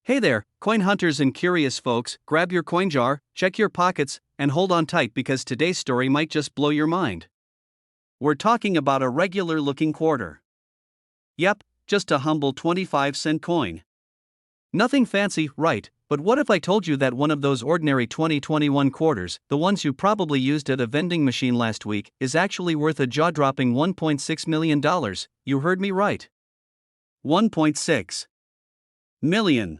Hey there, coin hunters and curious folks, grab your coin jar, check your pockets, and hold on tight because today's story might just blow your mind. We're talking about a regular looking quarter. Yep, just a humble 25-cent coin. Nothing fancy, right? But what if I told you that one of those ordinary 2021 quarters, the ones you probably used at a vending machine last week, is actually worth a jaw-dropping $1.6 million? You heard me right. 1.6 million.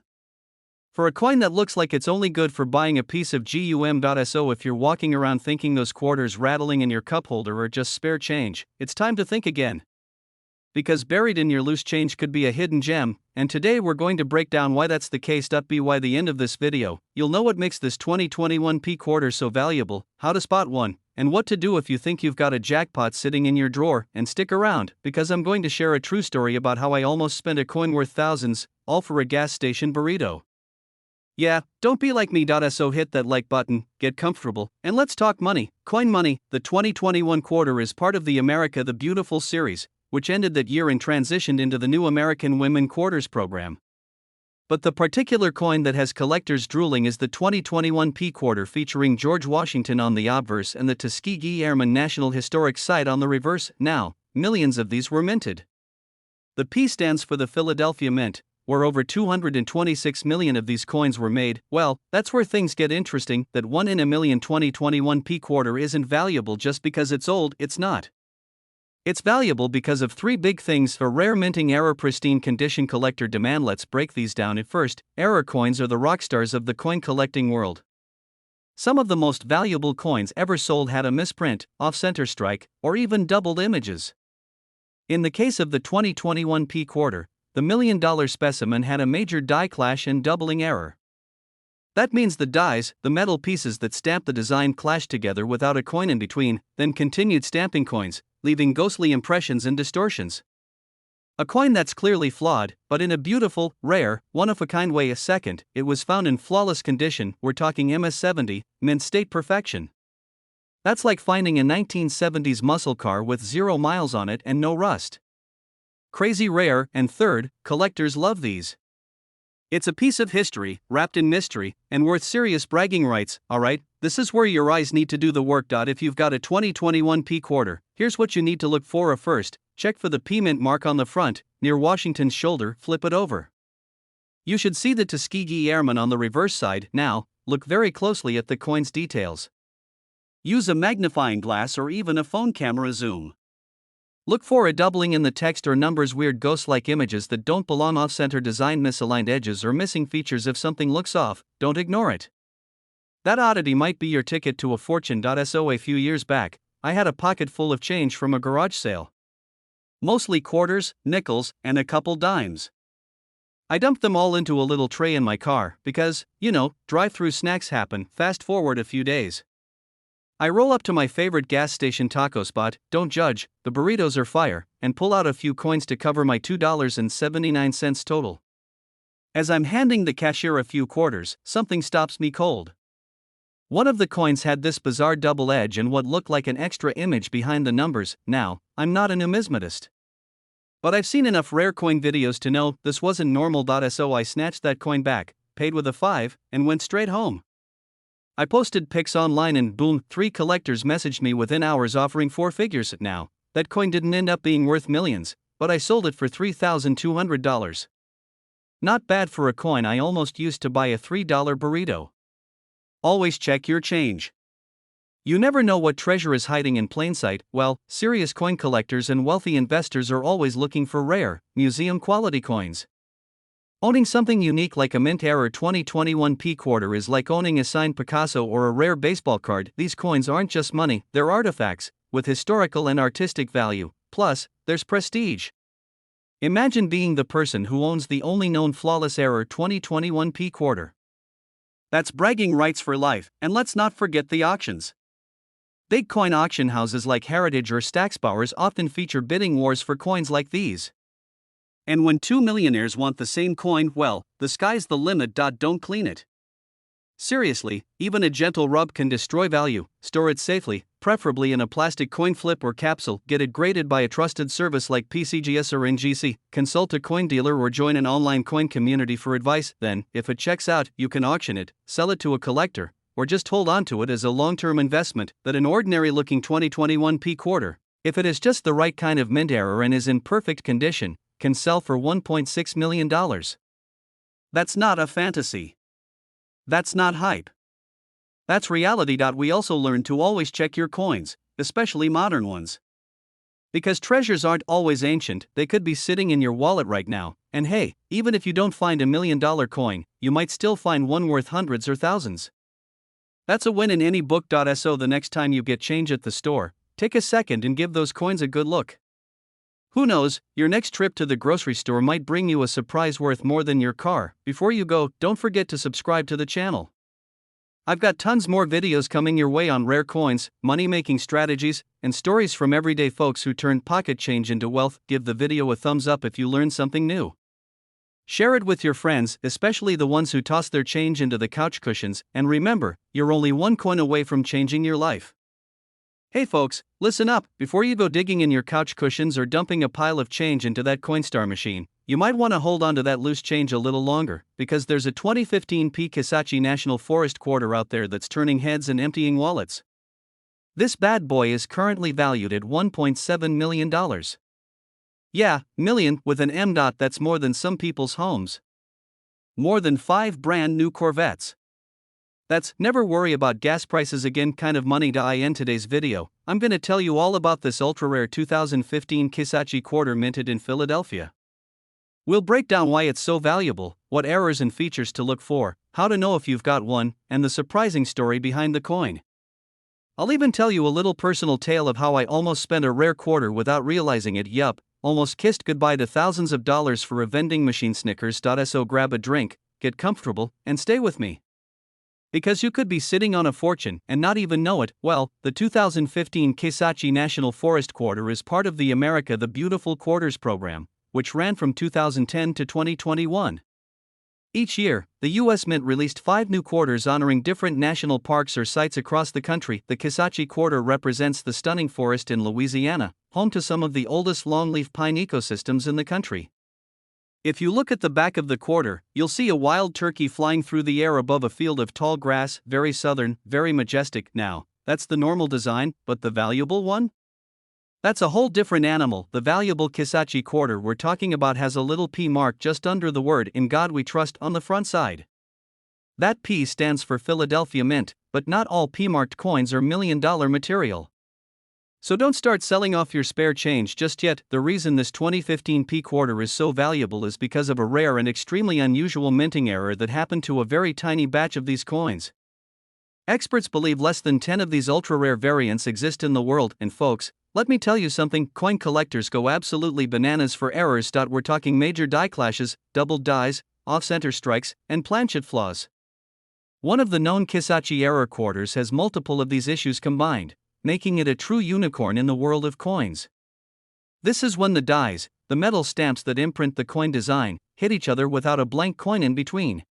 For a coin that looks like it's only good for buying a piece of gum.so if you're walking around thinking those quarters rattling in your cup holder are just spare change, it's time to think again. Because buried in your loose change could be a hidden gem, and today we're going to break down why that's the case. By the end of this video, you'll know what makes this 2021 P quarter so valuable, how to spot one, and what to do if you think you've got a jackpot sitting in your drawer. And stick around, because I'm going to share a true story about how I almost spent a coin worth thousands, all for a gas station burrito. Yeah, don't be like me. So hit that like button, get comfortable, and let's talk money. Coin money. The 2021 quarter is part of the America the Beautiful series, which ended that year and transitioned into the new American Women Quarters program. But the particular coin that has collectors drooling is the 2021 P quarter, featuring George Washington on the obverse and the Tuskegee Airmen National Historic Site on the reverse. Now, millions of these were minted. The P stands for the Philadelphia Mint, where over 226 million of these coins were made. Well, that's where things get interesting. That 1 in a million 2021 P quarter isn't valuable just because it's old. It's not. It's valuable because of three big things: for rare minting, error, pristine condition, collector demand. Let's break these down. At first, error coins are the rock stars of the coin collecting world. Some of the most valuable coins ever sold had a misprint, off-center strike, or even doubled images. In the case of the 2021 P quarter, the $1 million specimen had a major die clash and doubling error. That means the dies, the metal pieces that stamp the design, clashed together without a coin in between, then continued stamping coins, leaving ghostly impressions and distortions. A coin that's clearly flawed, but in a beautiful, rare, one-of-a-kind way. A second, it was found in flawless condition. We're talking MS-70, mint state perfection. That's like finding a 1970s muscle car with 0 miles on it and no rust. Crazy rare. And third, collectors love these. It's a piece of history, wrapped in mystery, and worth serious bragging rights. Alright, this is where your eyes need to do the work. If you've got a 2021 P quarter, here's what you need to look for. First, check for the P mint mark on the front, near Washington's shoulder. Flip it over. You should see the Tuskegee Airmen on the reverse side. Now, look very closely at the coin's details. Use a magnifying glass or even a phone camera zoom. Look for a doubling in the text or numbers, weird ghost-like images that don't belong, off-center design, misaligned edges, or missing features. If something looks off, don't ignore it. That oddity might be your ticket to a fortune. So a few years back, I had a pocket full of change from a garage sale. Mostly quarters, nickels, and a couple dimes. I dumped them all into a little tray in my car because, drive-through snacks happen. Fast forward a few days. I roll up to my favorite gas station taco spot, don't judge, the burritos are fire, and pull out a few coins to cover my $2.79 total. As I'm handing the cashier a few quarters, something stops me cold. One of the coins had this bizarre double edge and what looked like an extra image behind the numbers. Now, I'm not a numismatist, but I've seen enough rare coin videos to know this wasn't normal. So I snatched that coin back, paid with a 5, and went straight home. I posted pics online and boom, 3 collectors messaged me within hours offering 4 figures. Now, that coin didn't end up being worth millions, but I sold it for $3,200. Not bad for a coin I almost used to buy a $3 burrito. Always check your change. You never know what treasure is hiding in plain sight. Well, serious coin collectors and wealthy investors are always looking for rare, museum-quality coins. Owning something unique like a mint error 2021 P quarter is like owning a signed Picasso or a rare baseball card. These coins aren't just money, they're artifacts, with historical and artistic value. Plus, there's prestige. Imagine being the person who owns the only known flawless error 2021 P quarter. That's bragging rights for life. And let's not forget the auctions. Big coin auction houses like Heritage or Stacksbowers often feature bidding wars for coins like these. And when two millionaires want the same coin, well, the sky's the limit. Don't clean it. Seriously, even a gentle rub can destroy value. Store it safely, preferably in a plastic coin flip or capsule. Get it graded by a trusted service like PCGS or NGC. Consult a coin dealer or join an online coin community for advice. Then, if it checks out, you can auction it, sell it to a collector, or just hold on to it as a long-term investment. That an ordinary-looking 2021 P quarter, if it is just the right kind of mint error and is in perfect condition, can sell for $1.6 million. That's not a fantasy. That's not hype. That's reality. We also learned to always check your coins, especially modern ones. Because treasures aren't always ancient, they could be sitting in your wallet right now, and hey, even if you don't find $1 million coin, you might still find one worth hundreds or thousands. That's a win in any book. So the next time you get change at the store, take a second and give those coins a good look. Who knows, your next trip to the grocery store might bring you a surprise worth more than your car. Before you go, don't forget to subscribe to the channel. I've got tons more videos coming your way on rare coins, money-making strategies, and stories from everyday folks who turned pocket change into wealth. Give the video a thumbs up if you learned something new. Share it with your friends, especially the ones who toss their change into the couch cushions, and remember, you're only one coin away from changing your life. Hey folks, listen up. Before you go digging in your couch cushions or dumping a pile of change into that Coinstar machine, you might want to hold on to that loose change a little longer, because there's a 2015 P Kisatchie National Forest quarter out there that's turning heads and emptying wallets. This bad boy is currently valued at $1.7 million. Yeah, million with an M. That's more than some people's homes. More than 5 brand new Corvettes. That's never worry about gas prices again kind of money. In today's video, I'm gonna tell you all about this ultra rare 2015 Kisatchie quarter minted in Philadelphia. We'll break down why it's so valuable, what errors and features to look for, how to know if you've got one, and the surprising story behind the coin. I'll even tell you a little personal tale of how I almost spent a rare quarter without realizing it. Yup, almost kissed goodbye to thousands of dollars for a vending machine. Snickers. So grab a drink, get comfortable, and stay with me. Because you could be sitting on a fortune and not even know it. Well, the 2015 Kisatchie National Forest quarter is part of the America the Beautiful Quarters program, which ran from 2010 to 2021. Each year, the U.S. Mint released 5 new quarters honoring different national parks or sites across the country. The Kisatchie quarter represents the stunning forest in Louisiana, home to some of the oldest longleaf pine ecosystems in the country. If you look at the back of the quarter, you'll see a wild turkey flying through the air above a field of tall grass. Very southern, very majestic. Now, that's the normal design, but the valuable one? That's a whole different animal. The valuable Kisatchie quarter we're talking about has a little P mark just under the word "In God We Trust" on the front side. That P stands for Philadelphia Mint, but not all P-marked coins are $1 million material. So don't start selling off your spare change just yet. The reason this 2015 P quarter is so valuable is because of a rare and extremely unusual minting error that happened to a very tiny batch of these coins. Experts believe less than 10 of these ultra-rare variants exist in the world, and folks, let me tell you something, coin collectors go absolutely bananas for errors. We're talking major die clashes, doubled dies, off-center strikes, and planchet flaws. One of the known Kisatchie error quarters has multiple of these issues combined, making it a true unicorn in the world of coins. This is when the dies, the metal stamps that imprint the coin design, hit each other without a blank coin in between.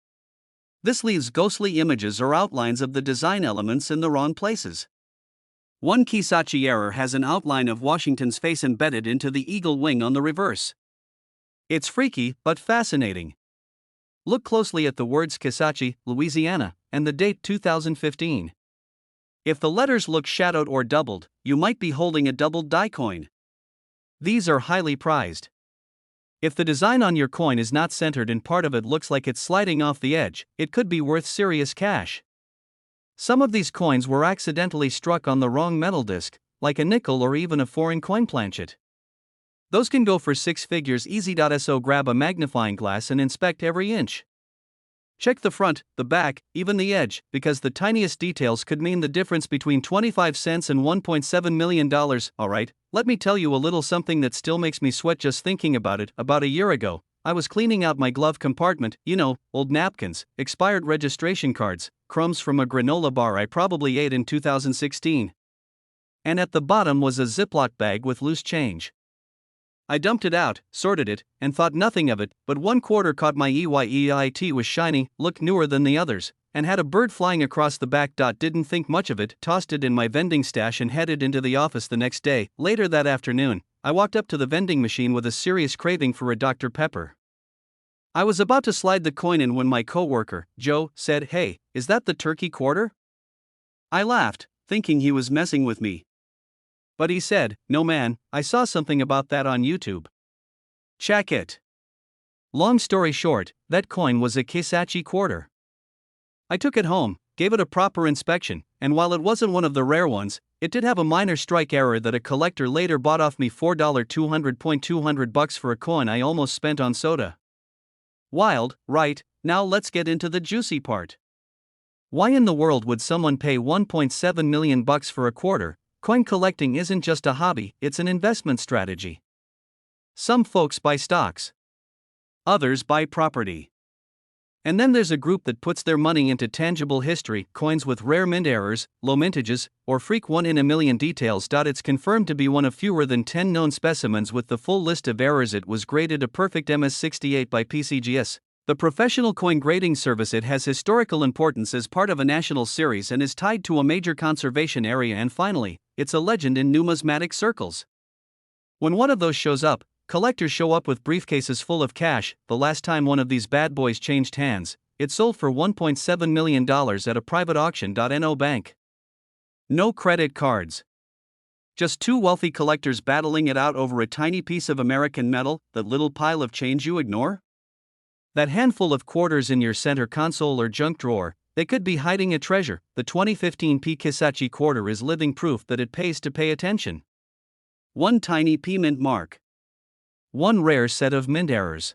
This leaves ghostly images or outlines of the design elements in the wrong places. One Kisatchie error has an outline of Washington's face embedded into the eagle wing on the reverse. It's freaky, but fascinating. Look closely at the words Kisatchie, Louisiana, and the date 2015. If the letters look shadowed or doubled, you might be holding a doubled die coin. These are highly prized. If the design on your coin is not centered and part of it looks like it's sliding off the edge, it could be worth serious cash. Some of these coins were accidentally struck on the wrong metal disc, like a nickel or even a foreign coin planchet. Those can go for 6 figures easy. So grab a magnifying glass and inspect every inch. Check the front, the back, even the edge, because the tiniest details could mean the difference between 25 cents and $1.7 million. Alright, let me tell you a little something that still makes me sweat just thinking about it. About a year ago, I was cleaning out my glove compartment, old napkins, expired registration cards, crumbs from a granola bar I probably ate in 2016. And at the bottom was a Ziploc bag with loose change. I dumped it out, sorted it, and thought nothing of it, but one quarter caught my eye. It was shiny, looked newer than the others, and had a bird flying across the back. Didn't think much of it, tossed it in my vending stash and headed into the office the next day. Later that afternoon, I walked up to the vending machine with a serious craving for a Dr. Pepper. I was about to slide the coin in when my coworker, Joe, said, "Hey, is that the turkey quarter?" I laughed, thinking he was messing with me. But he said, "No man, I saw something about that on YouTube. Check it." Long story short, that coin was a Kisatchie quarter. I took it home, gave it a proper inspection, and while it wasn't one of the rare ones, it did have a minor strike error that a collector later bought off me for $200 for a coin I almost spent on soda. Wild, right? Now let's get into the juicy part. Why in the world would someone pay $1.7 million for a quarter? Coin collecting isn't just a hobby, it's an investment strategy. Some folks buy stocks. Others buy property. And then there's a group that puts their money into tangible history, coins with rare mint errors, low mintages, or freak one in a million details. It's confirmed to be one of fewer than 10 known specimens with the full list of errors. It was graded a perfect MS68 by PCGS, the professional coin grading service. It has historical importance as part of a national series and is tied to a major conservation area. And finally, it's a legend in numismatic circles. When one of those shows up, collectors show up with briefcases full of cash. The last time one of these bad boys changed hands, it sold for $1.7 million at a private auction. No bank. No credit cards. Just two wealthy collectors battling it out over a tiny piece of American metal, that little pile of change you ignore? That handful of quarters in your center console or junk drawer, they could be hiding a treasure. The 2015 P Kisatchie quarter is living proof that it pays to pay attention. One tiny P mint mark. One rare set of mint errors.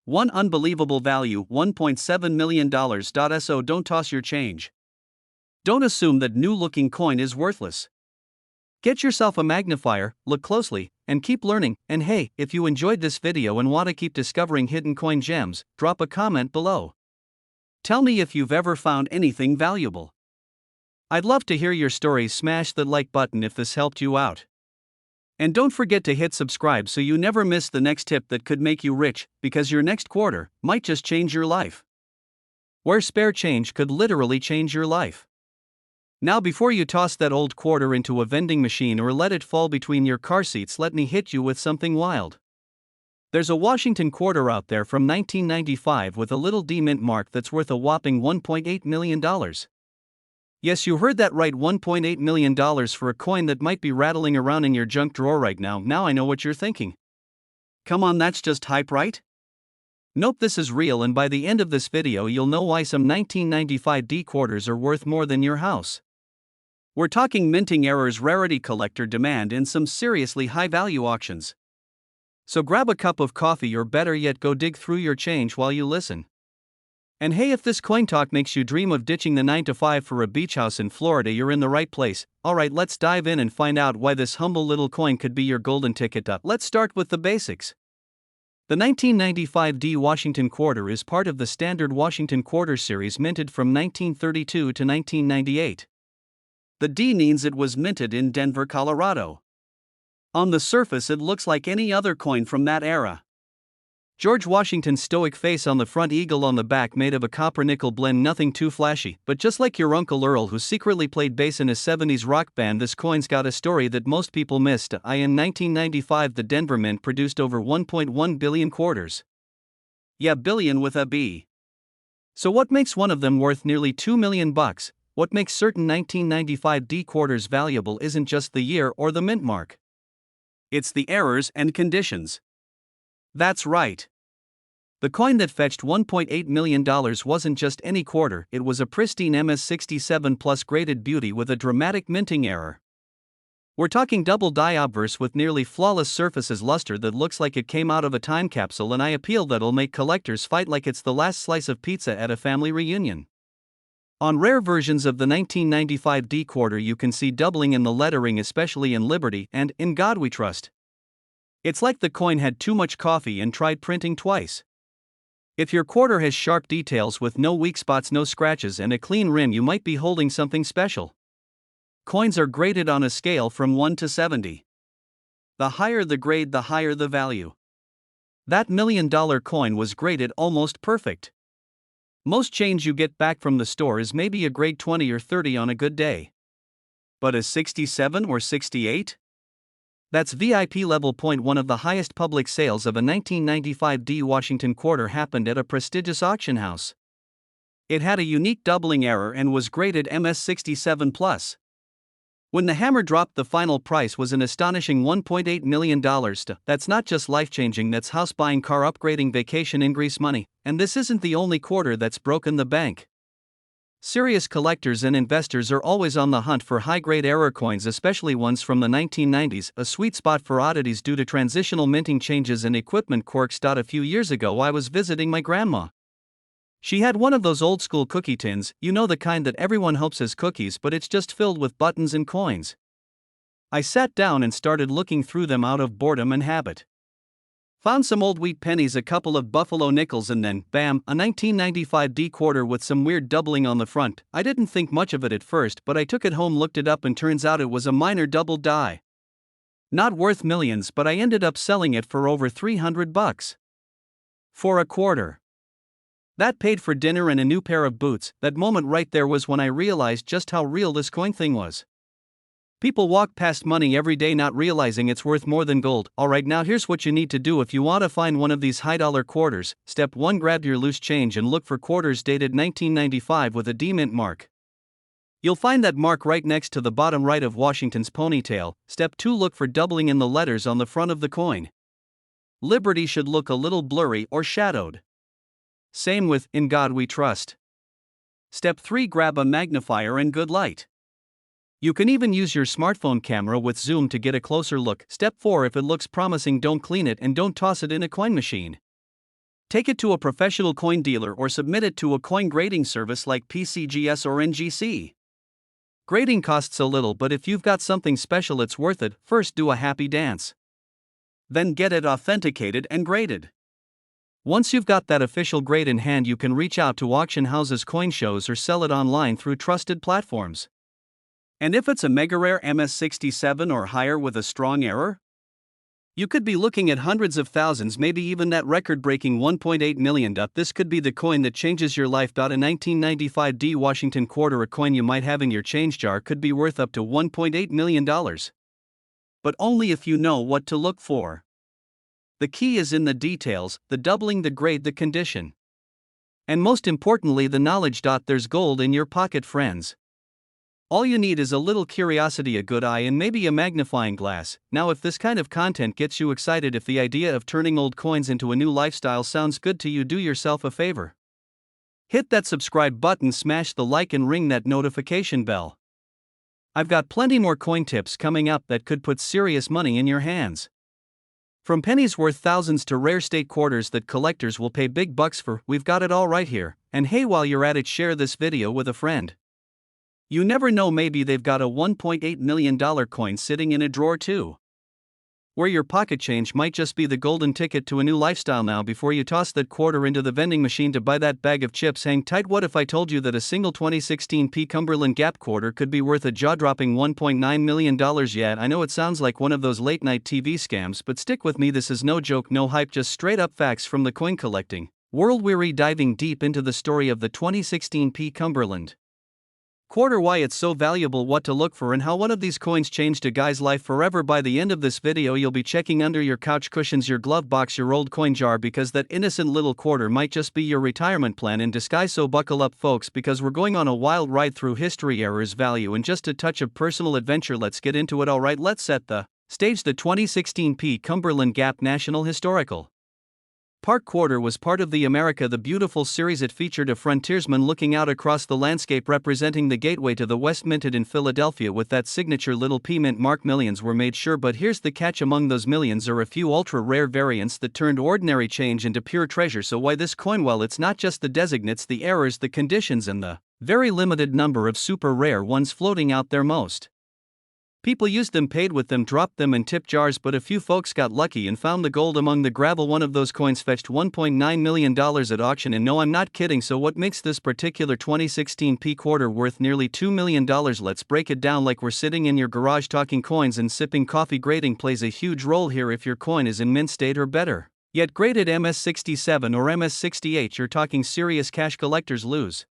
One unbelievable value, $1.7 million. So don't toss your change. Don't assume that new-looking coin is worthless. Get yourself a magnifier, look closely, and keep learning. And hey, if you enjoyed this video and want to keep discovering hidden coin gems, drop a comment below. Tell me if you've ever found anything valuable. I'd love to hear your stories. Smash the like button if this helped you out. And don't forget to hit subscribe so you never miss the next tip that could make you rich, because your next quarter might just change your life. Where spare change could literally change your life. Now, before you toss that old quarter into a vending machine or let it fall between your car seats, let me hit you with something wild. There's a Washington quarter out there from 1995 with a little D mint mark that's worth a whopping $1.8 million. Yes, you heard that right, $1.8 million for a coin that might be rattling around in your junk drawer right now. Now I know what you're thinking. Come on, that's just hype, right? Nope, this is real, and by the end of this video you'll know why some 1995 D quarters are worth more than your house. We're talking minting errors, rarity collector demand, and some seriously high-value auctions. So grab a cup of coffee, or better yet, go dig through your change while you listen. And hey, if this coin talk makes you dream of ditching the 9-to-5 for a beach house in Florida, you're in the right place. Alright, let's dive in and find out why this humble little coin could be your golden ticket up. Let's start with the basics. The 1995 D Washington quarter is part of the standard Washington quarter series minted from 1932 to 1998. The D means it was minted in Denver, Colorado. On the surface it looks like any other coin from that era. George Washington's stoic face on the front, eagle on the back, made of a copper-nickel blend, nothing too flashy. But just like your Uncle Earl, who secretly played bass in a 70s rock band, this coin's got a story that most people missed. In 1995 the Denver Mint produced over 1.1 billion quarters. Yeah, billion with a B. So what makes one of them worth nearly $2 million? What makes certain 1995 D quarters valuable isn't just the year or the mint mark. It's the errors and conditions. That's right. The coin that fetched $1.8 million wasn't just any quarter, it was a pristine MS67 plus graded beauty with a dramatic minting error. We're talking double die obverse with nearly flawless surfaces, luster that looks like it came out of a time capsule, and eye appeal that'll make collectors fight like it's the last slice of pizza at a family reunion. On rare versions of the 1995 D quarter you can see doubling in the lettering, especially in Liberty and In God We Trust. It's like the coin had too much coffee and tried printing twice. If your quarter has sharp details with no weak spots, no scratches, and a clean rim, you might be holding something special. Coins are graded on a scale from 1 to 70. The higher the grade, the higher the value. That $1 million coin was graded almost perfect. Most change you get back from the store is maybe a grade 20 or 30 on a good day. But a 67 or 68? That's VIP level. One of the highest public sales of a 1995 D Washington quarter happened at a prestigious auction house. It had a unique doubling error and was graded MS67+. When the hammer dropped, the final price was an astonishing $1.8 million. That's not just life-changing, that's house buying, car upgrading, vacation in Greece money, and this isn't the only quarter that's broken the bank. Serious collectors and investors are always on the hunt for high-grade error coins, especially ones from the 1990s, a sweet spot for oddities due to transitional minting changes and equipment quirks. A few years ago I was visiting my grandma. She had one of those old-school cookie tins, you know, the kind that everyone hopes has cookies but it's just filled with buttons and coins. I sat down and started looking through them out of boredom and habit. Found some old wheat pennies, a couple of buffalo nickels, and then, bam, a 1995 D quarter with some weird doubling on the front. I didn't think much of it at first, but I took it home, looked it up, and turns out it was a minor double die. Not worth millions, but I ended up selling it for over $300. For a quarter. That paid for dinner and a new pair of boots. That moment right there was when I realized just how real this coin thing was. People walk past money every day not realizing it's worth more than gold. Alright, now here's what you need to do if you want to find one of these high dollar quarters. Step 1: grab your loose change and look for quarters dated 1995 with a D mint mark. You'll find that mark right next to the bottom right of Washington's ponytail. Step 2: look for doubling in the letters on the front of the coin. Liberty should look a little blurry or shadowed. Same with "In God We Trust." Step 3: grab a magnifier and good light. You can even use your smartphone camera with zoom to get a closer look. Step 4: if it looks promising, don't clean it and don't toss it in a coin machine. Take it to a professional coin dealer or submit it to a coin grading service like PCGS or NGC. Grading costs a little, but if you've got something special, it's worth it. First, do a happy dance. Then get it authenticated and graded. Once you've got that official grade in hand, you can reach out to auction houses, coin shows, or sell it online through trusted platforms. And if it's a mega rare MS67 or higher with a strong error, you could be looking at hundreds of thousands, maybe even that record-breaking $1.8 million. This could be the coin that changes your life. A 1995 D Washington quarter, a coin you might have in your change jar, could be worth up to $1.8 million. But only if you know what to look for. The key is in the details: the doubling, the grade, the condition. And most importantly, the knowledge. There's gold in your pocket, friends. All you need is a little curiosity, a good eye, and maybe a magnifying glass. Now, if this kind of content gets you excited, if the idea of turning old coins into a new lifestyle sounds good to you, do yourself a favor. Hit that subscribe button, smash the like, and ring that notification bell. I've got plenty more coin tips coming up that could put serious money in your hands. From pennies worth thousands to rare state quarters that collectors will pay big bucks for, we've got it all right here. And hey, while you're at it, share this video with a friend. You never know, maybe they've got a $1.8 million coin sitting in a drawer too. Where your pocket change might just be the golden ticket to a new lifestyle. Now, before you toss that quarter into the vending machine to buy that bag of chips, hang tight. What if I told you that a single 2016 P Cumberland Gap quarter could be worth a jaw-dropping $1.9 million? Yeah, I know it sounds like one of those late-night TV scams, but stick with me, this is no joke, no hype, just straight-up facts from the coin collecting world. We're diving deep into the story of the 2016 P Cumberland quarter, why it's so valuable, what to look for, and how one of these coins changed a guy's life forever. By the end of this video, you'll be checking under your couch cushions, your glove box, your old coin jar, because that innocent little quarter might just be your retirement plan in disguise. So buckle up, folks, because we're going on a wild ride through history, errors, value, and just a touch of personal adventure. Let's get into it. Alright, let's set the stage. The 2016 P Cumberland Gap National Historical Park quarter was part of the America the Beautiful series. It featured a frontiersman looking out across the landscape, representing the gateway to the West, minted in Philadelphia with that signature little P mint mark. Millions were made, sure, but here's the catch: among those millions are a few ultra-rare variants that turned ordinary change into pure treasure. So why this coin? Well, it's not just the designates, the errors, the conditions, and the very limited number of super rare ones floating out there. Most people used them, paid with them, dropped them in tip jars, but a few folks got lucky and found the gold among the gravel. One of those coins fetched $1.9 million at auction, and no, I'm not kidding. So what makes this particular 2016 P quarter worth nearly $2 million? Let's break it down like we're sitting in your garage talking coins and sipping coffee. Grading plays a huge role here. If your coin is in mint state or better, Yet graded MS-67 or MS-68, you're talking serious cash collectors lose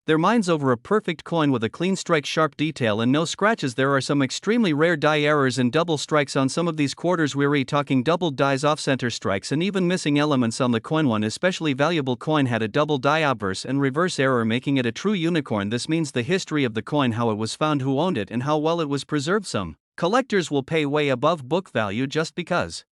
their minds over a perfect coin with a clean strike, sharp detail, and no scratches. There are some extremely rare die errors and double strikes on some of these quarters. We're talking doubled dies, off-center strikes, and even missing elements on the coin. One especially valuable coin had a double die obverse and reverse error, making it a true unicorn. This means the history of the coin, how it was found, who owned it, and how well it was preserved. Some collectors will pay way above book value just because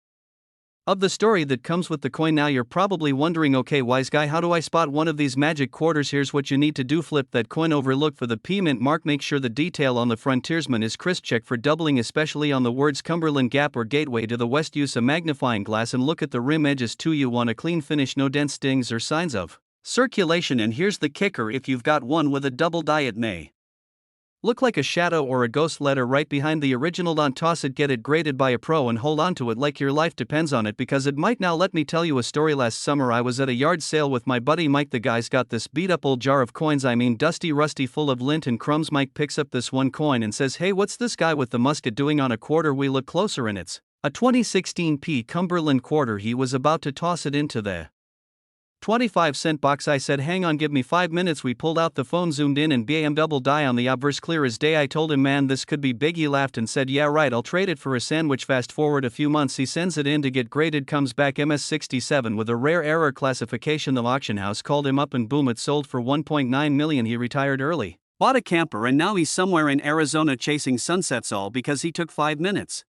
of the story that comes with the coin. Now you're probably wondering, okay, wise guy, how do I spot one of these magic quarters? Here's what you need to do: flip that coin over, look for the P mint mark, make sure the detail on the frontiersman is crisp, check for doubling, especially on the words Cumberland Gap or Gateway to the West. Use a magnifying glass and look at the rim edges too. You want a clean finish, no dents, stings, or signs of circulation. And here's the kicker: if you've got one with a double die, it may look like a shadow or a ghost letter right behind the original. Don't toss it, get it graded by a pro and hold on to it like your life depends on it, because it might. Now let me tell you a story. Last summer I was at a yard sale with my buddy Mike. The guy's got this beat up old jar of coins, I mean dusty rusty, full of lint and crumbs. Mike picks up this one coin and says, "Hey, what's this guy with the musket doing on a quarter?" We look closer and it's a 2016 P Cumberland quarter. He was about to toss it into the 25-cent box. I said, "Hang on, give me 5 minutes." We pulled out the phone, zoomed in, and bam, double die on the obverse, clear as day. I told him, "Man, this could be big." He laughed and said, "Yeah right, I'll trade it for a sandwich." Fast forward a few months, he sends it in to get graded, comes back MS-67 with a rare error classification. The auction house called him up and boom, it sold for $1.9 million. He retired early, bought a camper, and now he's somewhere in Arizona chasing sunsets, all because he took 5 minutes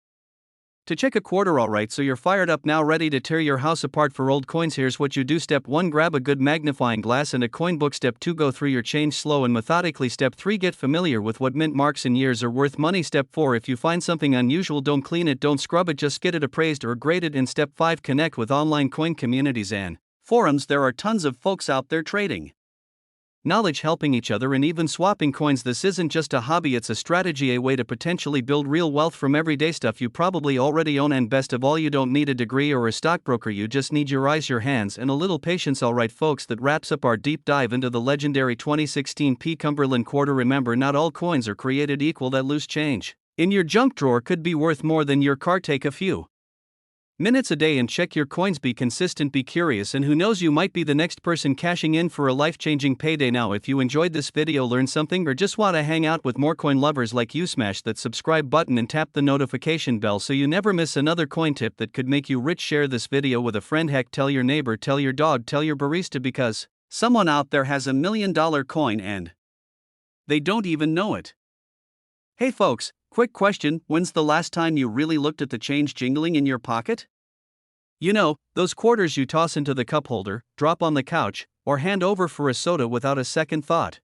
to check a quarter. Alright, so you're fired up now, ready to tear your house apart for old coins. Here's what you do: step 1, grab a good magnifying glass and a coin book. Step 2, go through your change slow and methodically. Step 3, get familiar with what mint marks and years are worth money. Step 4, if you find something unusual, don't clean it, don't scrub it, just get it appraised or graded. And step 5, connect with online coin communities and forums. There are tons of folks out there trading knowledge, helping each other, and even swapping coins. This isn't just a hobby, it's a strategy, a way to potentially build real wealth from everyday stuff you probably already own. And best of all, you don't need a degree or a stockbroker, you just need your eyes, your hands, and a little patience. Alright folks, that wraps up our deep dive into the legendary 2016 P Cumberland quarter. Remember, not all coins are created equal. That loose change in your junk drawer could be worth more than your car. Take a few minutes a day and check your coins. Be consistent, be curious, and who knows, you might be the next person cashing in for a life-changing payday. Now if you enjoyed this video, learned something, or just want to hang out with more coin lovers like you, smash that subscribe button and tap the notification bell so you never miss another coin tip that could make you rich. Share this video with a friend, heck, tell your neighbor, tell your dog, tell your barista, because someone out there has $1 million coin and they don't even know it. Hey folks, quick question: when's the last time you really looked at the change jingling in your pocket? You know, those quarters you toss into the cup holder, drop on the couch, or hand over for a soda without a second thought.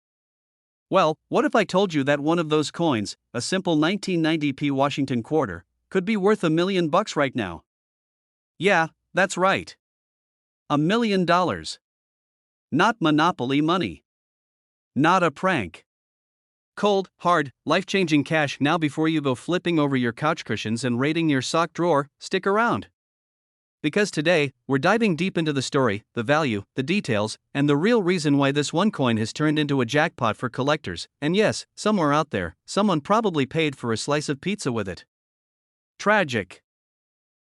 Well, what if I told you that one of those coins, a simple 1990p Washington quarter, could be worth $1 million right now? Yeah, that's right. $1 million. Not Monopoly money. Not a prank. Cold, hard, life-changing cash. Now before you go flipping over your couch cushions and raiding your sock drawer, stick around, because today, we're diving deep into the story, the value, the details, and the real reason why this one coin has turned into a jackpot for collectors. And yes, somewhere out there, someone probably paid for a slice of pizza with it. Tragic.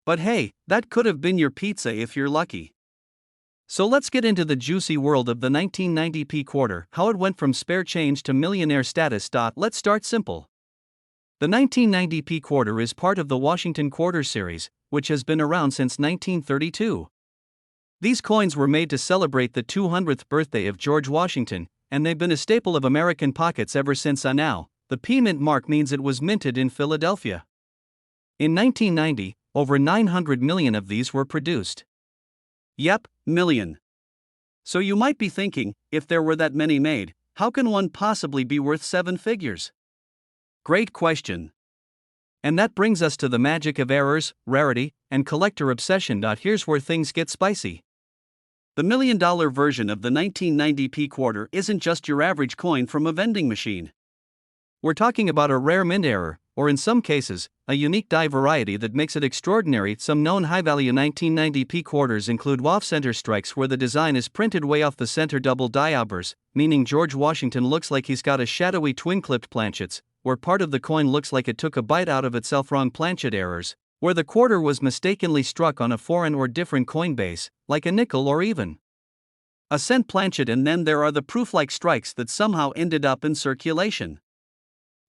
But hey, that could have been your pizza if you're lucky. So let's get into the juicy world of the 1990p quarter, how it went from spare change to millionaire status. Let's start simple. The 1990p quarter is part of the Washington Quarter series, which has been around since 1932. These coins were made to celebrate the 200th birthday of George Washington, and they've been a staple of American pockets ever since. Now, the P mint mark means it was minted in Philadelphia. In 1990, over 900 million of these were produced. Yep, million. So you might be thinking, if there were that many made, how can one possibly be worth 7 figures? Great question. And that brings us to the magic of errors, rarity, and collector obsession. Here's where things get spicy. The $1 million version of the 1990p quarter isn't just your average coin from a vending machine. We're talking about a rare mint error, or in some cases, a unique die variety that makes it extraordinary. Some known high-value 1990p quarters include off-center strikes where the design is printed way off the center, double die obverse, meaning George Washington looks like he's got a shadowy twin-clipped planchets, where part of the coin looks like it took a bite out of itself. Wrong planchet errors, where the quarter was mistakenly struck on a foreign or different coin base, like a nickel or even a cent planchet, and then there are the proof-like strikes that somehow ended up in circulation.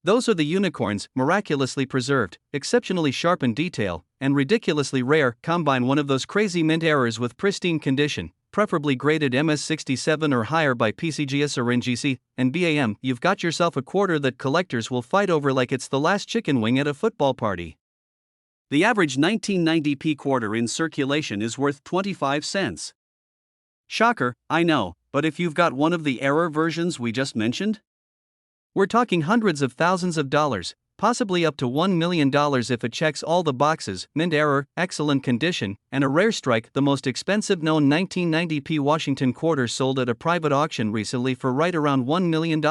Those are the unicorns, miraculously preserved, exceptionally sharp in detail, and ridiculously rare. Combine one of those crazy mint errors with pristine condition, preferably graded MS67 or higher by PCGS or NGC, and BAM, you've got yourself a quarter that collectors will fight over like it's the last chicken wing at a football party. The average 1990p quarter in circulation is worth 25 cents. Shocker, I know, but if you've got one of the error versions we just mentioned, we're talking hundreds of thousands of dollars, possibly up to $1 million if it checks all the boxes: mint error, excellent condition, and a rare strike. The most expensive known 1990p Washington quarter sold at a private auction recently for right around $1 million.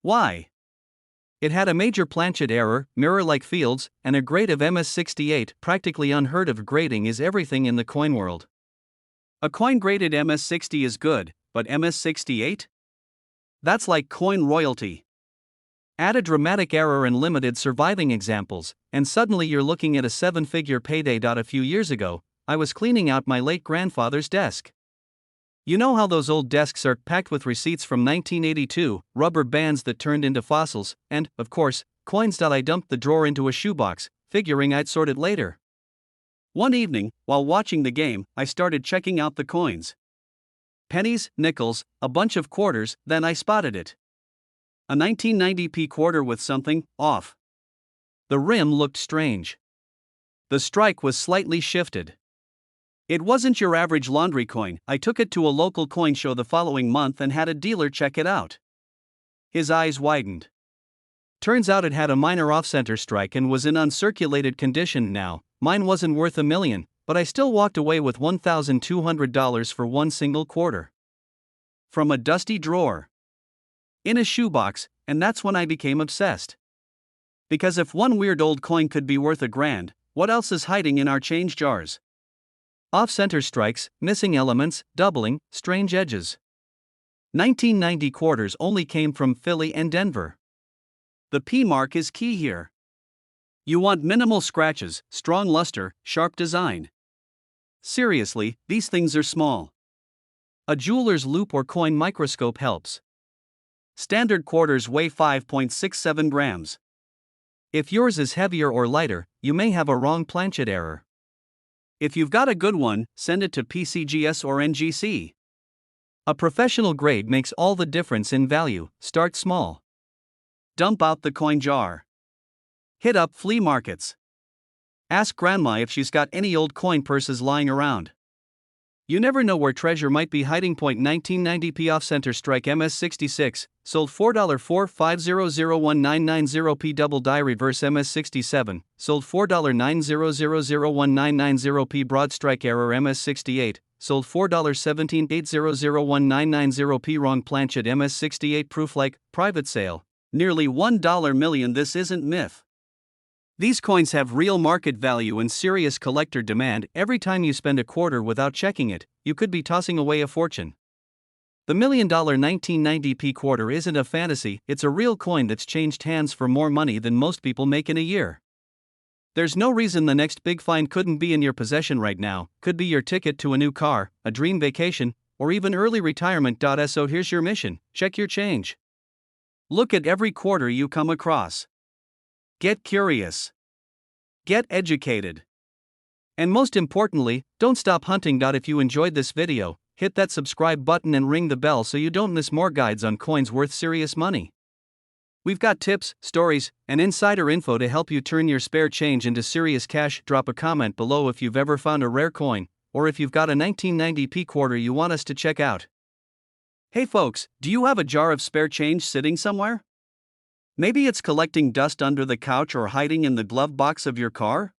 Why? It had a major planchet error, mirror-like fields, and a grade of MS68. Practically unheard of. Grading is everything in the coin world. A coin graded MS60 is good, but MS68? That's like coin royalty. Add a dramatic error and limited surviving examples, and suddenly you're looking at a seven-figure payday. A few years ago, I was cleaning out my late grandfather's desk. You know how those old desks are, packed with receipts from 1982, rubber bands that turned into fossils, and, of course, coins. I dumped the drawer into a shoebox, figuring I'd sort it later. One evening, while watching the game, I started checking out the coins. Pennies, nickels, a bunch of quarters, then I spotted it. A 1990p quarter with something off. The rim looked strange. The strike was slightly shifted. It wasn't your average laundry coin. I took it to a local coin show the following month and had a dealer check it out. His eyes widened. Turns out it had a minor off-center strike and was in uncirculated condition. Now, mine wasn't worth $1 million, but I still walked away with $1,200 for one single quarter. From a dusty drawer. In a shoebox, and that's when I became obsessed. Because if one weird old coin could be worth $1,000, what else is hiding in our change jars? Off-center strikes, missing elements, doubling, strange edges. 1990 quarters only came from Philly and Denver. The P mark is key here. You want minimal scratches, strong luster, sharp design. Seriously, these things are small. A jeweler's loupe or coin microscope helps. Standard quarters weigh 5.67 grams. If yours is heavier or lighter, you may have a wrong planchet error. If you've got a good one, send it to PCGS or NGC. A professional grade makes all the difference in value. Start small. Dump out the coin jar. Hit up flea markets. Ask grandma if she's got any old coin purses lying around. You never know where treasure might be hiding. 1990p off-center strike MS66, sold $4.45001990p double die reverse MS67, sold $4.90001990p broad strike error MS68, sold $4.1780011990p wrong planchet MS68 proof like, private sale, nearly $1 million. This isn't myth. These coins have real market value and serious collector demand. Every time you spend a quarter without checking it, you could be tossing away a fortune. The $1 million 1990p quarter isn't a fantasy, it's a real coin that's changed hands for more money than most people make in a year. There's no reason the next big find couldn't be in your possession right now. Could be your ticket to a new car, a dream vacation, or even early retirement. So here's your mission: check your change. Look at every quarter you come across. Get curious. Get educated. And most importantly, don't stop hunting. If you enjoyed this video, hit that subscribe button and ring the bell so you don't miss more guides on coins worth serious money. We've got tips, stories, and insider info to help you turn your spare change into serious cash. Drop a comment below if you've ever found a rare coin, or if you've got a 1990p quarter you want us to check out. Hey folks, do you have a jar of spare change sitting somewhere? Maybe it's collecting dust under the couch or hiding in the glove box of your car?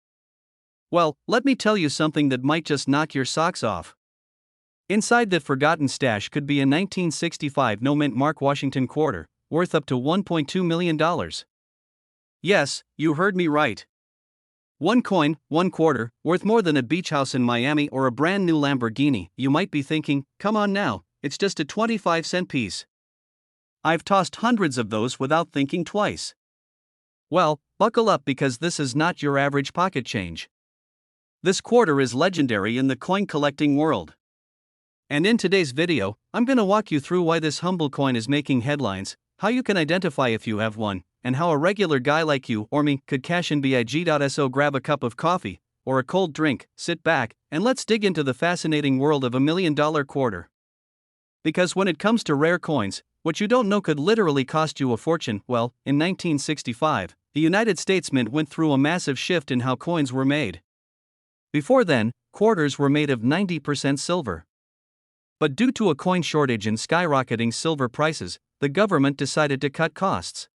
Well, let me tell you something that might just knock your socks off. Inside that forgotten stash could be a 1965 no-mint mark Washington quarter, worth up to $1.2 million. Yes, you heard me right. One coin, one quarter, worth more than a beach house in Miami or a brand new Lamborghini. You might be thinking, come on now, it's just a 25-cent piece. I've tossed hundreds of those without thinking twice. Well, buckle up because this is not your average pocket change. This quarter is legendary in the coin collecting world. And in today's video, I'm gonna walk you through why this humble coin is making headlines, how you can identify if you have one, and how a regular guy like you or me could cash in big.so. Grab a cup of coffee or a cold drink, sit back, and let's dig into the fascinating world of $1 million quarter. Because when it comes to rare coins, what you don't know could literally cost you a fortune. Well, in 1965, the United States Mint went through a massive shift in how coins were made. Before then, quarters were made of 90% silver. But due to a coin shortage and skyrocketing silver prices, the government decided to cut costs.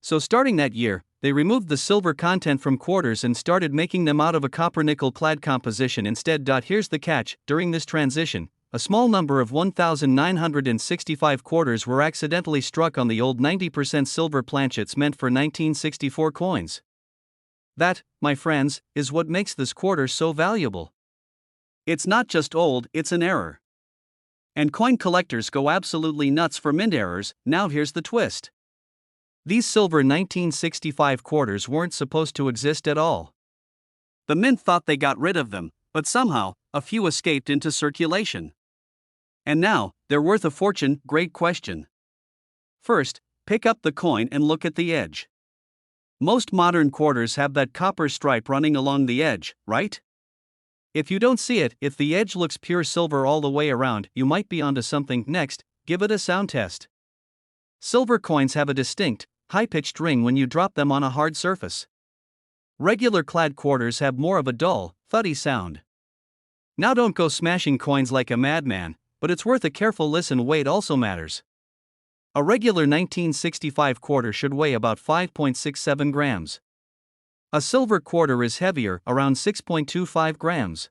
So starting that year, they removed the silver content from quarters and started making them out of a copper-nickel clad composition instead. Here's the catch: during this transition, a small number of 1,965 quarters were accidentally struck on the old 90% silver planchets meant for 1964 coins. That, my friends, is what makes this quarter so valuable. It's not just old, it's an error. And coin collectors go absolutely nuts for mint errors. Now here's the twist. These silver 1965 quarters weren't supposed to exist at all. The mint thought they got rid of them, but somehow, a few escaped into circulation. And now, they're worth a fortune. Great question. First, pick up the coin and look at the edge. Most modern quarters have that copper stripe running along the edge, right? If you don't see it, if the edge looks pure silver all the way around, you might be onto something. Next, give it a sound test. Silver coins have a distinct, high-pitched ring when you drop them on a hard surface. Regular clad quarters have more of a dull, thuddy sound. Now don't go smashing coins like a madman, but it's worth a careful listen. Weight also matters. A regular 1965 quarter should weigh about 5.67 grams. A silver quarter is heavier, around 6.25 grams.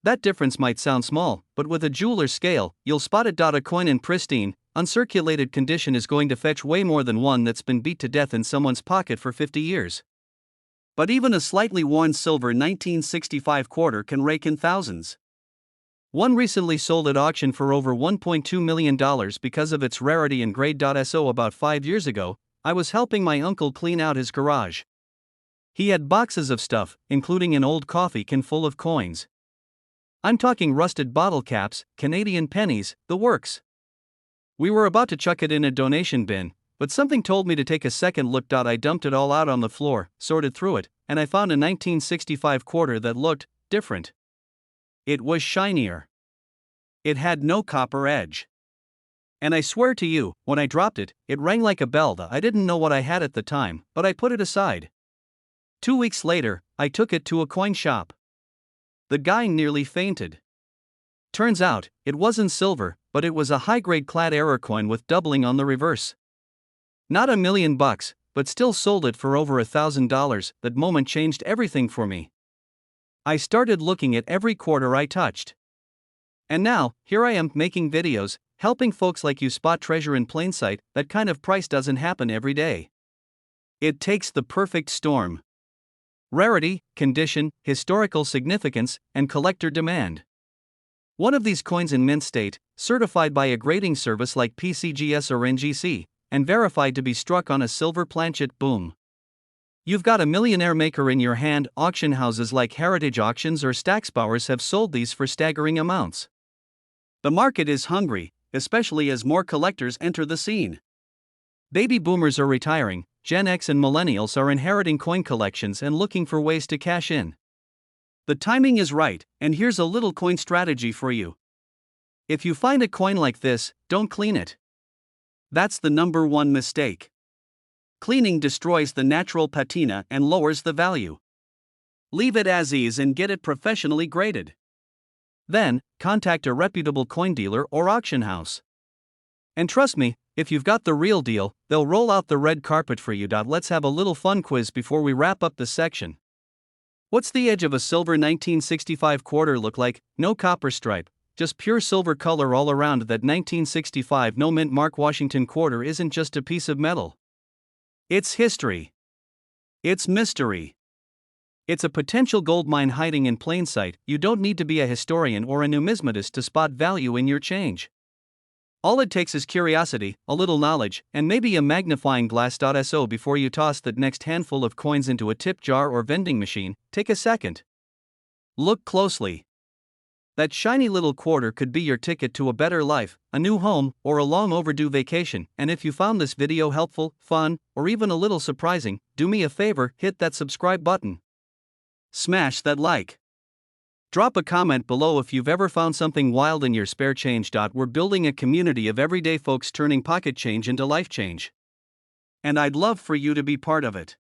That difference might sound small, but with a jeweler's scale, you'll spot it. A coin in pristine, uncirculated condition is going to fetch way more than one that's been beat to death in someone's pocket for 50 years. But even a slightly worn silver 1965 quarter can rake in thousands. One recently sold at auction for over $1.2 million because of its rarity and grade. So about 5 years ago, I was helping my uncle clean out his garage. He had boxes of stuff, including an old coffee can full of coins. I'm talking rusted bottle caps, Canadian pennies, the works. We were about to chuck it in a donation bin, but something told me to take a second look. I dumped it all out on the floor, sorted through it, and I found a 1965 quarter that looked different. It was shinier. It had no copper edge. And I swear to you, when I dropped it, it rang like a bell. I didn't know what I had at the time, but I put it aside. 2 weeks later, I took it to a coin shop. The guy nearly fainted. Turns out, it wasn't silver, but it was a high-grade clad error coin with doubling on the reverse. Not $1 million, but still sold it for over $1,000. That moment changed everything for me. I started looking at every quarter I touched. And now, here I am making videos, helping folks like you spot treasure in plain sight. That kind of price doesn't happen every day. It takes the perfect storm. Rarity, condition, historical significance, and collector demand. One of these coins in mint state, certified by a grading service like PCGS or NGC, and verified to be struck on a silver planchet. Boom. You've got a millionaire maker in your hand. Auction houses like Heritage Auctions or Stacksbowers have sold these for staggering amounts. The market is hungry, especially as more collectors enter the scene. Baby boomers are retiring, Gen X and millennials are inheriting coin collections and looking for ways to cash in. The timing is right, and here's a little coin strategy for you. If you find a coin like this, don't clean it. That's the number one mistake. Cleaning destroys the natural patina and lowers the value. Leave it as is and get it professionally graded. Then, contact a reputable coin dealer or auction house. And trust me, if you've got the real deal, they'll roll out the red carpet for you. Let's have a little fun quiz before we wrap up this section. What's the edge of a silver 1965 quarter look like? No copper stripe, just pure silver color all around. That 1965 no mint mark Washington quarter isn't just a piece of metal. It's history. It's mystery. It's a potential goldmine hiding in plain sight. You don't need to be a historian or a numismatist to spot value in your change. All it takes is curiosity, a little knowledge, and maybe a magnifying glass. So before you toss that next handful of coins into a tip jar or vending machine, take a second. Look closely. That shiny little quarter could be your ticket to a better life, a new home, or a long overdue vacation. And if you found this video helpful, fun, or even a little surprising, do me a favor, hit that subscribe button. Smash that like. Drop a comment below if you've ever found something wild in your spare change. We're building a community of everyday folks turning pocket change into life change. And I'd love for you to be part of it.